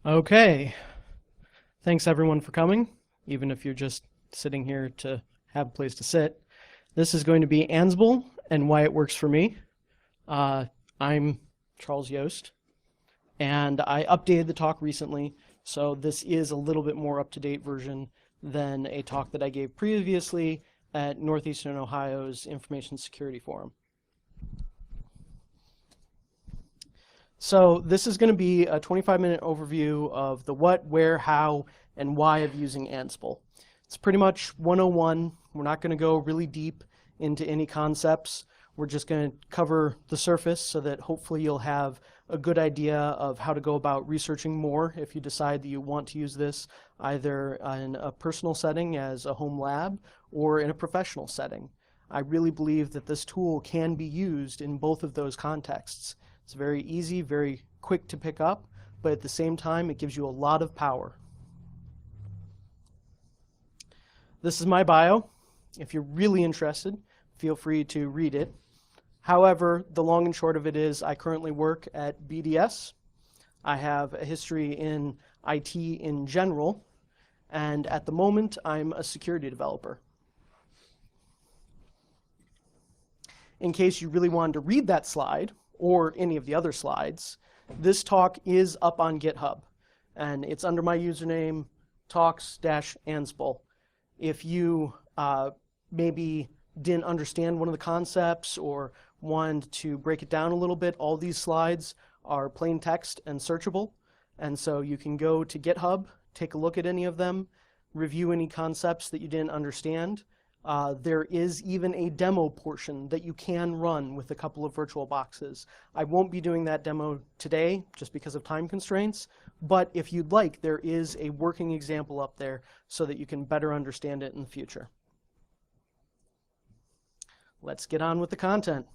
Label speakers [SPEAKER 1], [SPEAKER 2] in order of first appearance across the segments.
[SPEAKER 1] Okay, thanks everyone for coming, even if you're just sitting here to have a place to sit. This is going to be Ansible and why it works for me. I'm Charles Yost, and I updated the talk recently, so this is a little bit more up-to-date version than a talk that I gave previously at Northeastern Ohio's Information Security Forum. So this is going to be a 25-minute overview of the what, where, how, and why of using Ansible. It's pretty much 101. We're not going to go really deep into any concepts. We're just going to cover the surface so that hopefully you'll have a good idea of how to go about researching more if you decide that you want to use this either in a personal setting as a home lab or in a professional setting. I really believe that this tool can be used in both of those contexts. It's very easy, very quick to pick up, but at the same time, it gives you a lot of power. This is my bio. If you're really interested, feel free to read it. However, the long and short of it is I currently work at BDS. I have a history in IT in general, and at the moment, I'm a security developer. In case you really wanted to read that slide, or any of the other slides, this talk is up on GitHub, and it's under my username, talks-ansible. If you maybe didn't understand one of the concepts or wanted to break it down a little bit, all these slides are plain text and searchable, and so you can go to GitHub, take a look at any of them, review any concepts that you didn't understand. There is even a demo portion that you can run with a couple of virtual boxes. I won't be doing that demo today just because of time constraints, but if you'd like, there is a working example up there so that you can better understand it in the future. Let's get on with the content.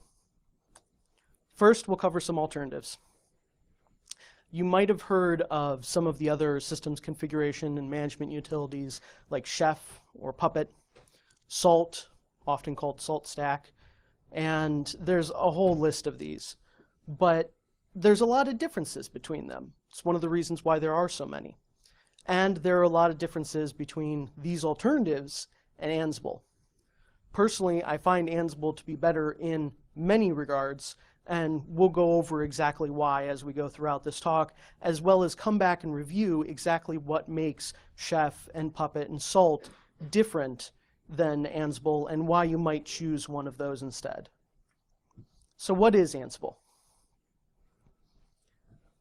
[SPEAKER 1] First, we'll cover some alternatives. You might have heard of some of the other systems configuration and management utilities like Chef or Puppet, Salt, often called Salt Stack, and there's a whole list of these. But there's a lot of differences between them. It's one of the reasons why there are so many. And there are a lot of differences between these alternatives and Ansible. Personally, I find Ansible to be better in many regards, and we'll go over exactly why as we go throughout this talk, as well as come back and review exactly what makes Chef and Puppet and Salt different than Ansible and why you might choose one of those instead. So what is Ansible?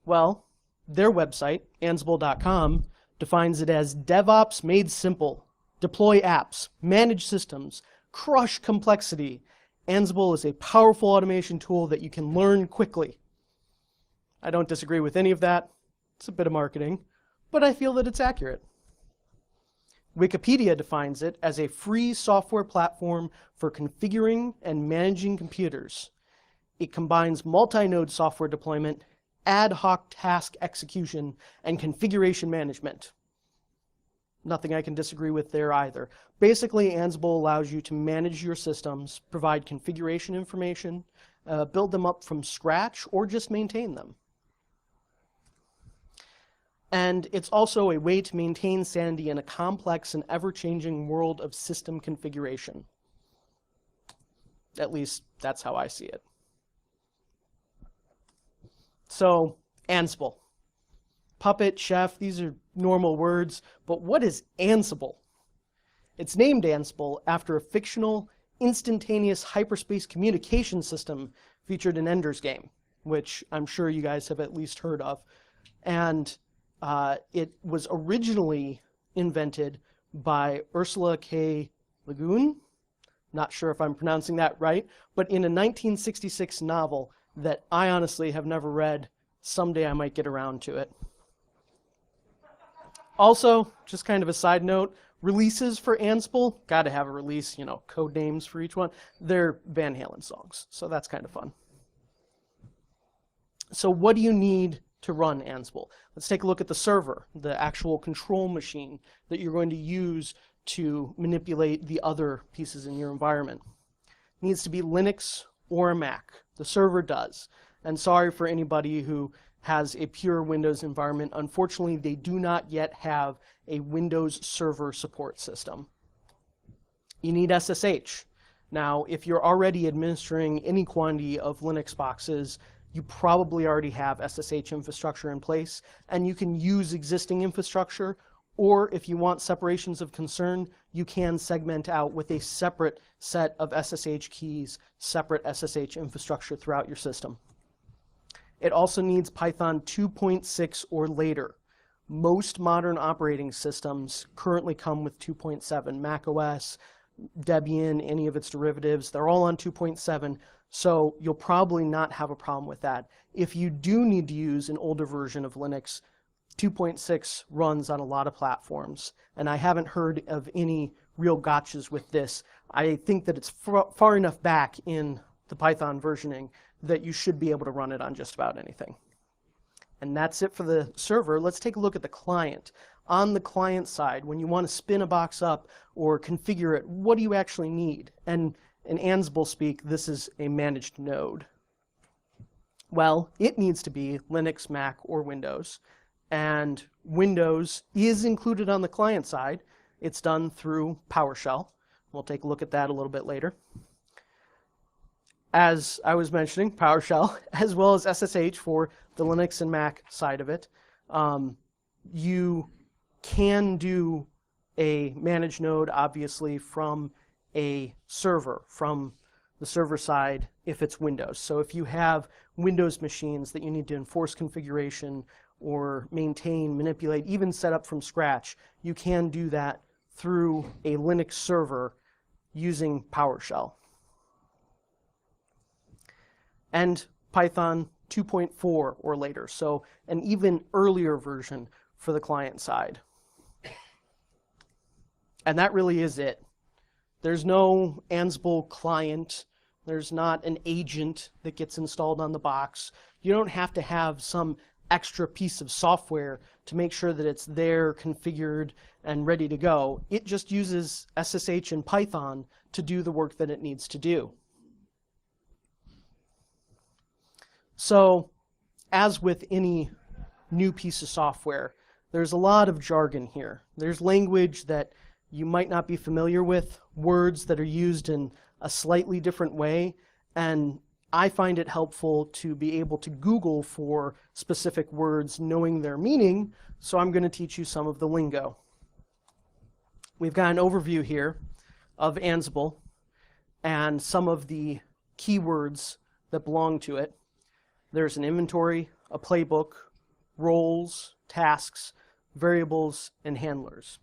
[SPEAKER 1] Well, their website, ansible.com, defines it as DevOps made simple. Deploy apps, manage systems, crush complexity. Ansible is a powerful automation tool that you can learn quickly. I don't disagree with any of that. It's a bit of marketing, but I feel that it's accurate. Wikipedia defines it as a free software platform for configuring and managing computers. It combines multi-node software deployment, ad hoc task execution, and configuration management. Nothing I can disagree with there either. Basically, Ansible allows you to manage your systems, provide configuration information, build them up from scratch, or just maintain them. And it's also a way to maintain sanity in a complex and ever-changing world of system configuration. At least, that's how I see it. So, Ansible. Puppet, Chef, these are normal words, but what is Ansible? It's named Ansible after a fictional, instantaneous hyperspace communication system featured in Ender's Game, which I'm sure you guys have at least heard of. And it was originally invented by Ursula K. Le Guin. Not sure if I'm pronouncing that right, but in a 1966 novel that I honestly have never read. Someday I might get around to it. Also, just kind of a side note, releases for Ansible, gotta have a release, you know, code names for each one. They're Van Halen songs, so that's kind of fun. So what do you need to run Ansible? Let's take a look at the server, the actual control machine that you're going to use to manipulate the other pieces in your environment. It needs to be Linux or a Mac. The server does. And sorry for anybody who has a pure Windows environment. Unfortunately, they do not yet have a Windows Server support system. You need SSH. Now, if you're already administering any quantity of Linux boxes, you probably already have SSH infrastructure in place, and you can use existing infrastructure, or if you want separations of concern, you can segment out with a separate set of SSH keys, separate SSH infrastructure throughout your system. It also needs Python 2.6 or later. Most modern operating systems currently come with 2.7. macOS, Debian, any of its derivatives, they're all on 2.7, so you'll probably not have a problem with that. If you do need to use an older version of Linux, 2.6 runs on a lot of platforms, and I haven't heard of any real gotchas with this. I think that it's far enough back in the Python versioning that you should be able to run it on just about anything. And that's it for the server. Let's take a look at the client. On the client side, when you want to spin a box up or configure it, what do you actually need? And in Ansible speak, this is a managed node. Well, it needs to be Linux, Mac, or Windows. And Windows is included on the client side. It's done through PowerShell. We'll take a look at that a little bit later. As I was mentioning, PowerShell, as well as SSH for the Linux and Mac side of it. You can do a managed node, obviously, from a server, from the server side, if it's Windows. So if you have Windows machines that you need to enforce configuration or maintain, manipulate, even set up from scratch, you can do that through a Linux server using PowerShell. And Python 2.4 or later, so an even earlier version for the client side. And that really is it. There's no Ansible client. There's not an agent that gets installed on the box. You don't have to have some extra piece of software to make sure that it's there, configured, and ready to go. It just uses SSH and Python to do the work that it needs to do. So, as with any new piece of software, there's a lot of jargon here. There's language that you might not be familiar with, words that are used in a slightly different way, and I find it helpful to be able to Google for specific words, knowing their meaning, so I'm going to teach you some of the lingo. We've got an overview here of Ansible and some of the keywords that belong to it. There's an inventory, a playbook, roles, tasks, variables, and handlers.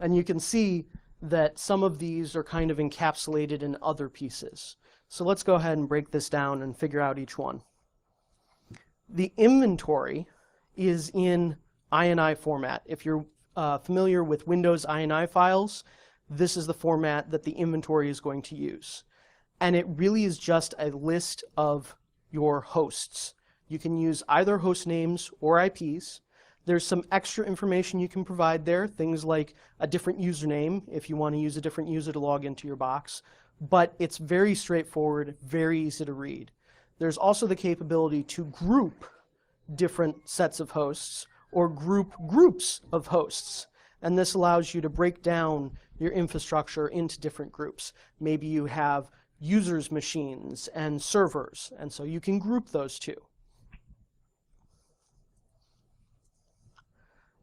[SPEAKER 1] And you can see that some of these are kind of encapsulated in other pieces. So let's go ahead and break this down and figure out each one. The inventory is in INI format. If you're familiar with Windows INI files, this is the format that the inventory is going to use. And it really is just a list of your hosts. You can use either host names or IPs. There's some extra information you can provide there, things like a different username if you want to use a different user to log into your box. But it's very straightforward, very easy to read. There's also the capability to group different sets of hosts or group groups of hosts. And this allows you to break down your infrastructure into different groups. Maybe you have users' machines and servers, and so you can group those two.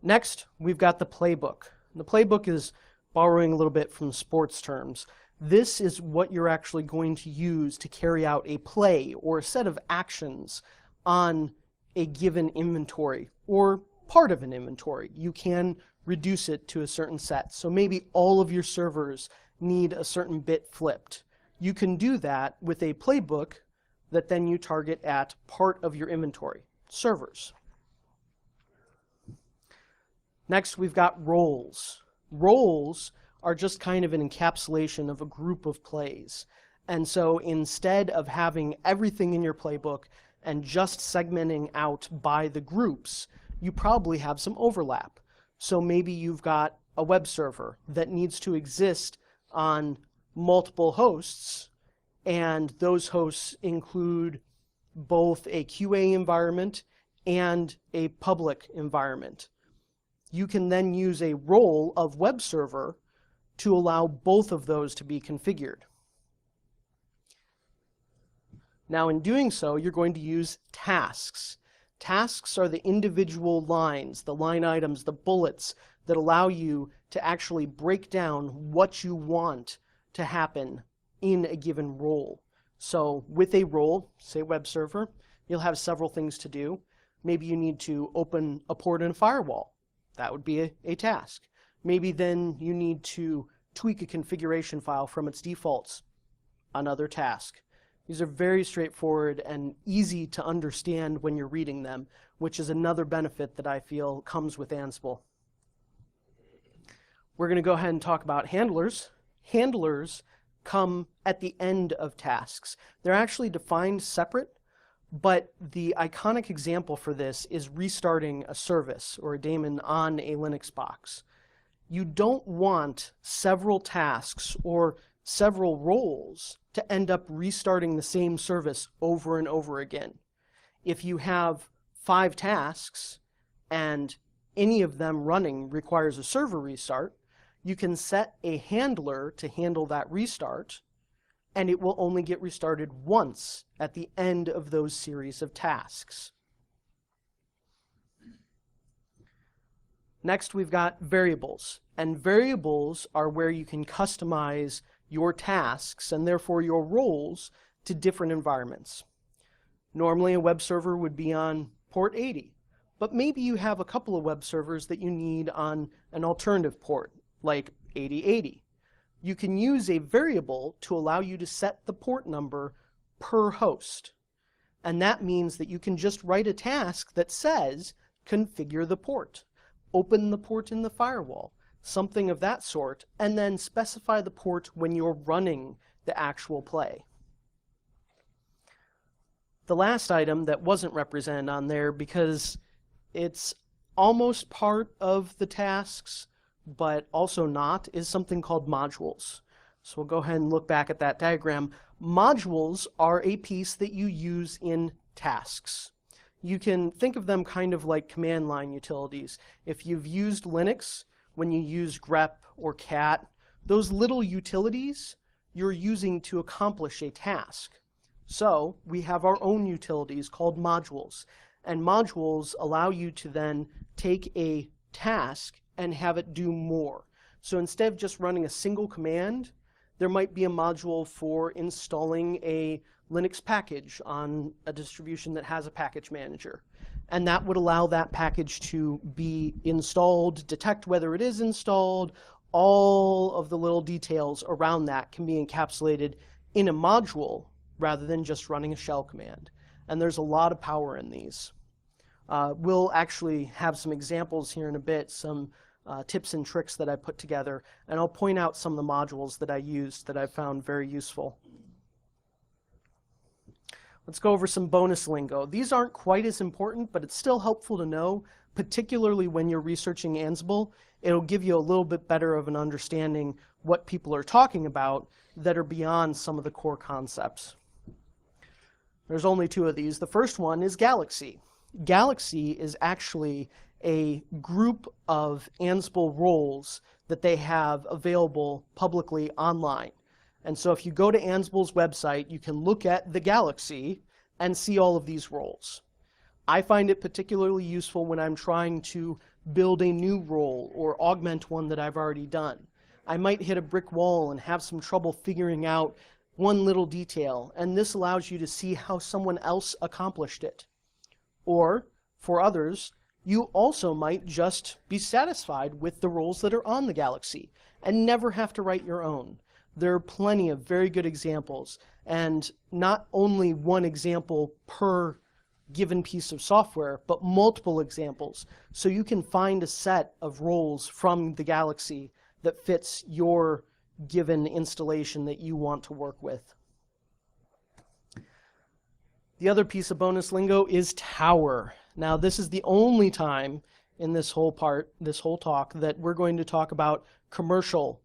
[SPEAKER 1] Next, we've got the playbook. The playbook is borrowing a little bit from sports terms. This is what you're actually going to use to carry out a play or a set of actions on a given inventory or part of an inventory. You can reduce it to a certain set. So maybe all of your servers need a certain bit flipped. You can do that with a playbook that then you target at part of your inventory, servers. Next, we've got roles. Roles are just kind of an encapsulation of a group of plays. And so instead of having everything in your playbook and just segmenting out by the groups, you probably have some overlap. So maybe you've got a web server that needs to exist on multiple hosts, and those hosts include both a QA environment and a public environment. You can then use a role of web server to allow both of those to be configured. Now, in doing so, you're going to use tasks. Tasks are the individual lines, the line items, the bullets that allow you to actually break down what you want to happen in a given role. So with a role, say web server, you'll have several things to do. Maybe you need to open a port in a firewall. That would be a task. Maybe then you need to tweak a configuration file from its defaults. Another task. These are very straightforward and easy to understand when you're reading them, which is another benefit that I feel comes with Ansible. We're going to go ahead and talk about handlers. Handlers come at the end of tasks. They're actually defined separate, but the iconic example for this is restarting a service or a daemon on a Linux box. You don't want several tasks or several roles to end up restarting the same service over and over again. If you have 5 tasks and any of them running requires a server restart, you can set a handler to handle that restart, and it will only get restarted once at the end of those series of tasks. Next, we've got variables, and variables are where you can customize your tasks and therefore your roles to different environments. Normally, a web server would be on port 80, but maybe you have a couple of web servers that you need on an alternative port, like 8080. You can use a variable to allow you to set the port number per host. And that means that you can just write a task that says, configure the port, open the port in the firewall, something of that sort, and then specify the port when you're running the actual play. The last item that wasn't represented on there because it's almost part of the tasks, but also not, is something called modules. So we'll go ahead and look back at that diagram. Modules are a piece that you use in tasks. You can think of them kind of like command line utilities. If you've used Linux, when you use grep or cat, those little utilities you're using to accomplish a task. So we have our own utilities called modules, and modules allow you to then take a task and have it do more. So instead of just running a single command, there might be a module for installing a Linux package on a distribution that has a package manager. And that would allow that package to be installed, detect whether it is installed. All of the little details around that can be encapsulated in a module rather than just running a shell command. And there's a lot of power in these. We'll actually have some examples here in a bit, some tips and tricks that I put together, and I'll point out some of the modules that I used that I found very useful. Let's go over some bonus lingo. These aren't quite as important, but it's still helpful to know, particularly when you're researching Ansible. It'll give you a little bit better of an understanding what people are talking about that are beyond some of the core concepts. There's only 2 of these. The first one is Galaxy. Galaxy is actually a group of Ansible roles that they have available publicly online. And so if you go to Ansible's website, you can look at the Galaxy and see all of these roles. I find it particularly useful when I'm trying to build a new role or augment one that I've already done. I might hit a brick wall and have some trouble figuring out one little detail, and this allows you to see how someone else accomplished it. Or, for others, you also might just be satisfied with the roles that are on the Galaxy and never have to write your own. There are plenty of very good examples, and not only one example per given piece of software, but multiple examples. So you can find a set of roles from the Galaxy that fits your given installation that you want to work with. The other piece of bonus lingo is tower. Now, this is the only time in this whole talk, that we're going to talk about commercial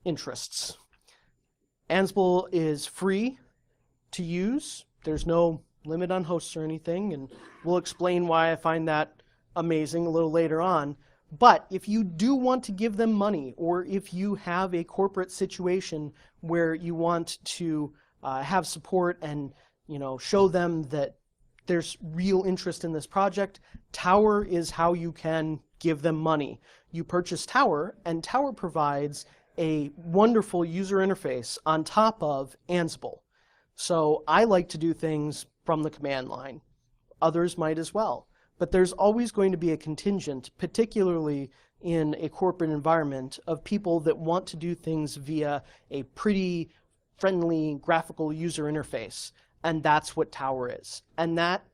[SPEAKER 1] interests. Ansible is free to use. There's no limit on hosts or anything, and we'll explain why I find that amazing a little later on. But if you do want to give them money, or if you have a corporate situation where you want to have support and show them that there's real interest in this project, Tower is how you can give them money. You purchase Tower, and Tower provides a wonderful user interface on top of Ansible. So I like to do things from the command line. Others might as well. But there's always going to be a contingent, particularly in a corporate environment, of people that want to do things via a pretty friendly graphical user interface. And that's what Tower is. And that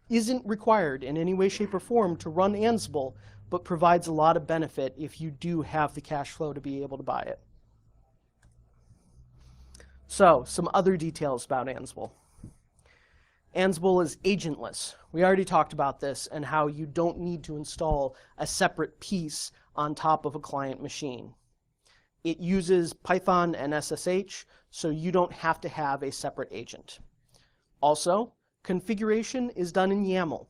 [SPEAKER 1] isn't required in any way, shape, or form to run Ansible, but provides a lot of benefit if you do have the cash flow to be able to buy it. So, some other details about Ansible. Ansible is agentless. We already talked about this and how you don't need to install a separate piece on top of a client machine. It uses Python and SSH, so you don't have to have a separate agent. Also, configuration is done in YAML.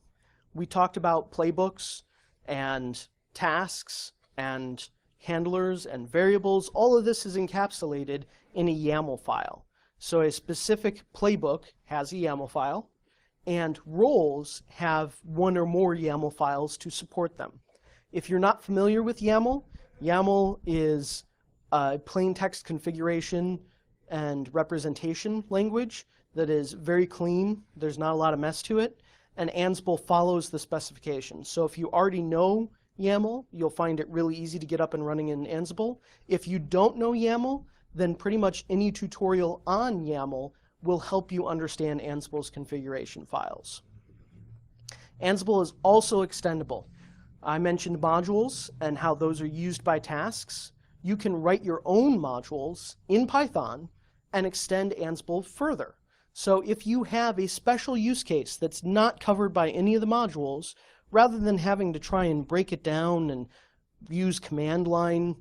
[SPEAKER 1] We talked about playbooks and tasks and handlers and variables. All of this is encapsulated in a YAML file. So a specific playbook has a YAML file, and roles have one or more YAML files to support them. If you're not familiar with YAML, YAML is a plain text configuration and representation language that is very clean. There's not a lot of mess to it, and Ansible follows the specifications. So if you already know YAML, you'll find it really easy to get up and running in Ansible. If you don't know YAML, then pretty much any tutorial on YAML will help you understand Ansible's configuration files. Ansible is also extendable. I mentioned modules and how those are used by tasks. You can write your own modules in Python and extend Ansible further. So if you have a special use case that's not covered by any of the modules, rather than having to try and break it down and use command line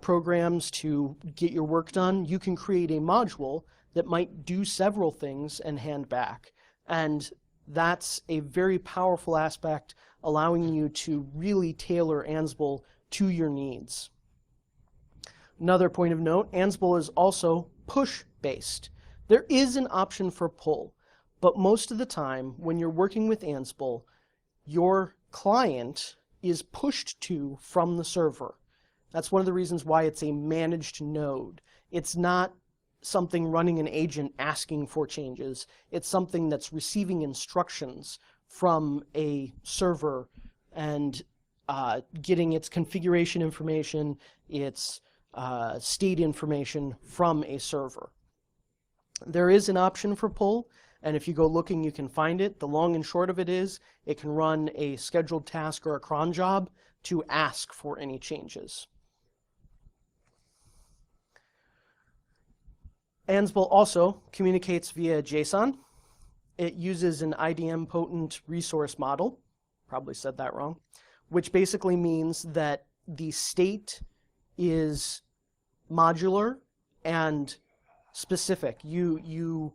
[SPEAKER 1] programs to get your work done, you can create a module that might do several things and hand back. And that's a very powerful aspect, allowing you to really tailor Ansible to your needs. Another point of note, Ansible is also push-based. There is an option for pull, but most of the time when you're working with Ansible, your client is pushed to from the server. That's one of the reasons why it's a managed node. It's not something running an agent asking for changes. It's something that's receiving instructions from a server and getting its configuration information, its state information from a server. There is an option for pull, and if you go looking, you can find it. The long and short of it is, it can run a scheduled task or a cron job to ask for any changes. Ansible also communicates via JSON. It uses an IDM-potent resource model, probably said that wrong, which basically means that the state is modular and specific. You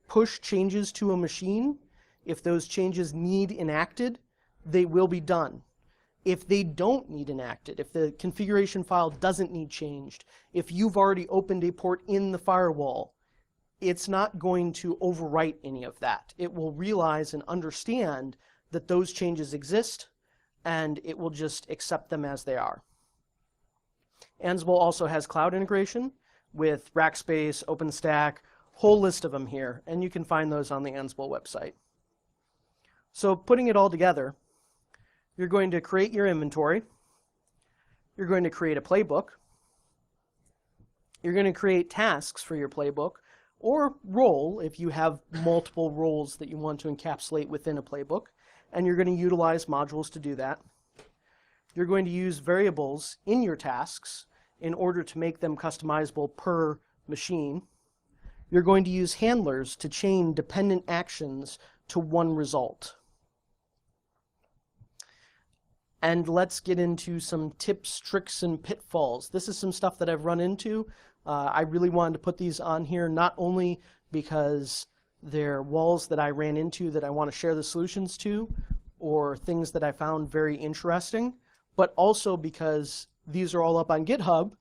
[SPEAKER 1] push changes to a machine. If those changes need enacted, they will be done. If they don't need enacted, if the configuration file doesn't need changed, if you've already opened a port in the firewall, it's not going to overwrite any of that. It will realize and understand that those changes exist, and it will just accept them as they are. Ansible also has cloud integration with Rackspace, OpenStack, whole list of them here, and you can find those on the Ansible website. So putting it all together, you're going to create your inventory, you're going to create a playbook, you're going to create tasks for your playbook, or role if you have multiple roles that you want to encapsulate within a playbook, and you're going to utilize modules to do that. You're going to use variables in your tasks in order to make them customizable per machine. You're going to use handlers to chain dependent actions to one result. And let's get into some tips, tricks, and pitfalls. This is some stuff that I've run into. I really wanted to put these on here, not only because They're walls that I ran into that I want to share the solutions to, or things that I found very interesting, but also because these are all up on GitHub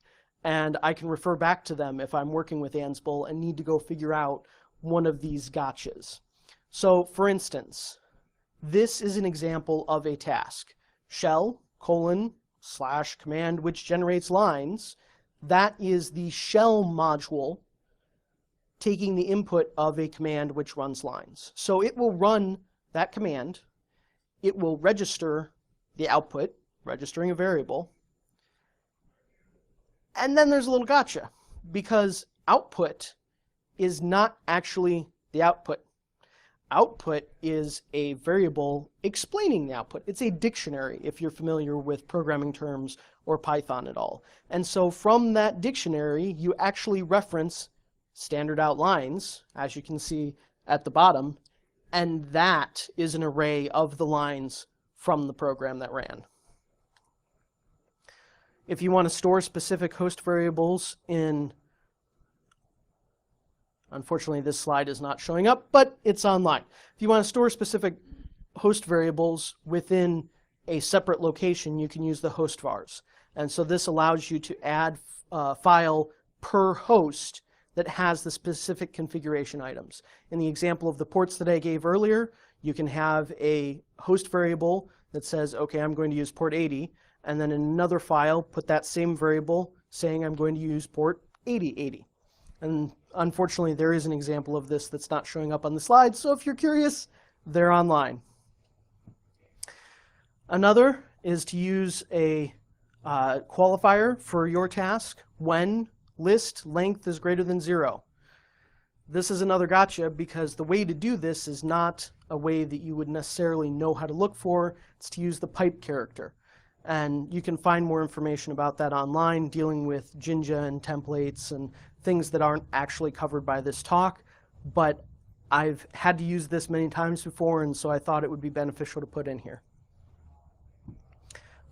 [SPEAKER 1] and I can refer back to them if I'm working with Ansible and need to go figure out one of these gotchas. So for instance, this is an example of a task. Shell, / command which generates lines. That is the shell module taking the input of a command which runs lines. So it will run that command. It will register the output, registering a variable. And then there's a little gotcha, because output is not actually the output. Output is a variable explaining the output. It's a dictionary, if you're familiar with programming terms or Python at all. And so from that dictionary, you actually reference standard out lines, as you can see at the bottom, and that is an array of the lines from the program that ran. If you want to store specific host variables in, unfortunately this slide is not showing up, but it's online. If you want to store specific host variables within a separate location, you can use the host vars. And so this allows you to add a file per host that has the specific configuration items. In the example of the ports that I gave earlier, you can have a host variable that says, okay, I'm going to use port 80, and then in another file, put that same variable saying I'm going to use port 8080. And unfortunately, there is an example of this that's not showing up on the slide, so if you're curious, they're online. Another is to use a qualifier for your task when list length is greater than 0. This is another gotcha, because the way to do this is not a way that you would necessarily know how to look for. It's to use the pipe character. And you can find more information about that online, dealing with Jinja and templates and things that aren't actually covered by this talk. But I've had to use this many times before, and so I thought it would be beneficial to put in here.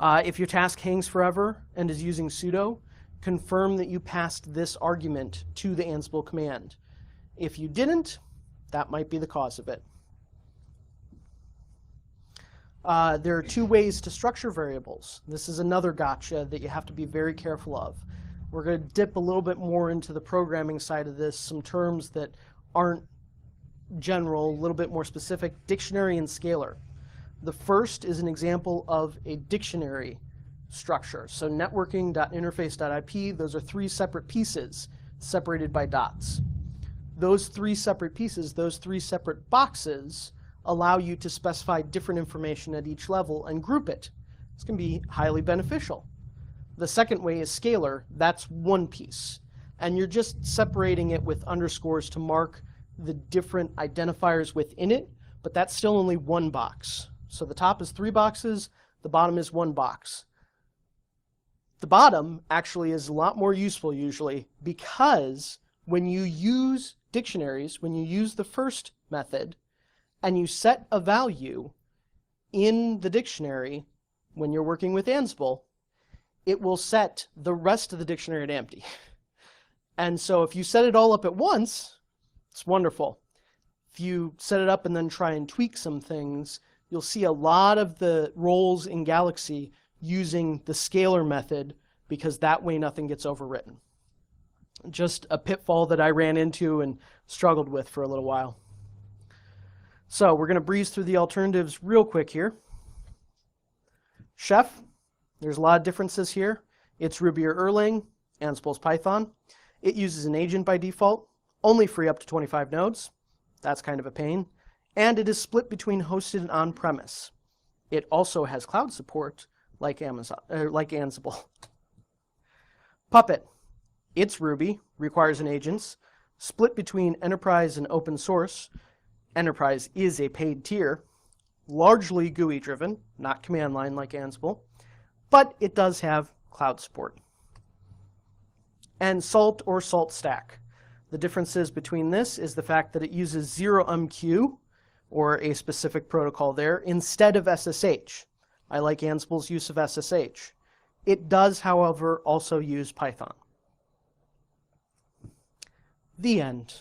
[SPEAKER 1] If your task hangs forever and is using sudo, confirm that you passed this argument to the Ansible command. If you didn't, that might be the cause of it. There are two ways to structure variables. This is another gotcha that you have to be very careful of. We're going to dip a little bit more into the programming side of this, some terms that aren't general, a little bit more specific, dictionary and scalar. The first is an example of a dictionary structure. So networking.interface.ip, those are three separate pieces separated by dots. Those three separate pieces, those three separate boxes, allow you to specify different information at each level and group it. This can be highly beneficial. The second way is scalar. That's one piece. And you're just separating it with underscores to mark the different identifiers within it, but that's still only one box. So the top is 3 boxes, the bottom is 1 box. The bottom actually is a lot more useful usually, because when you use dictionaries, when you use the first method, and you set a value in the dictionary when you're working with Ansible, it will set the rest of the dictionary to empty. And so if you set it all up at once, it's wonderful. If you set it up and then try and tweak some things, you'll see a lot of the roles in Galaxy using the scalar method, because that way nothing gets overwritten. Just a pitfall that I ran into and struggled with for a little while. So we're going to breeze through the alternatives real quick here. Chef, there's a lot of differences here. It's Ruby or Erlang, Ansible's Python. It uses an agent by default, only free up to 25 nodes. That's kind of a pain. And it is split between hosted and on-premise. It also has cloud support, like Ansible. Puppet, it's Ruby, requires an agent, split between enterprise and open source. Enterprise is a paid tier, largely GUI driven, not command line like Ansible, but it does have cloud support. And Salt or Salt Stack. The differences between this is the fact that it uses 0MQ, or a specific protocol there, instead of SSH. I like Ansible's use of SSH. It does, however, also use Python. The end.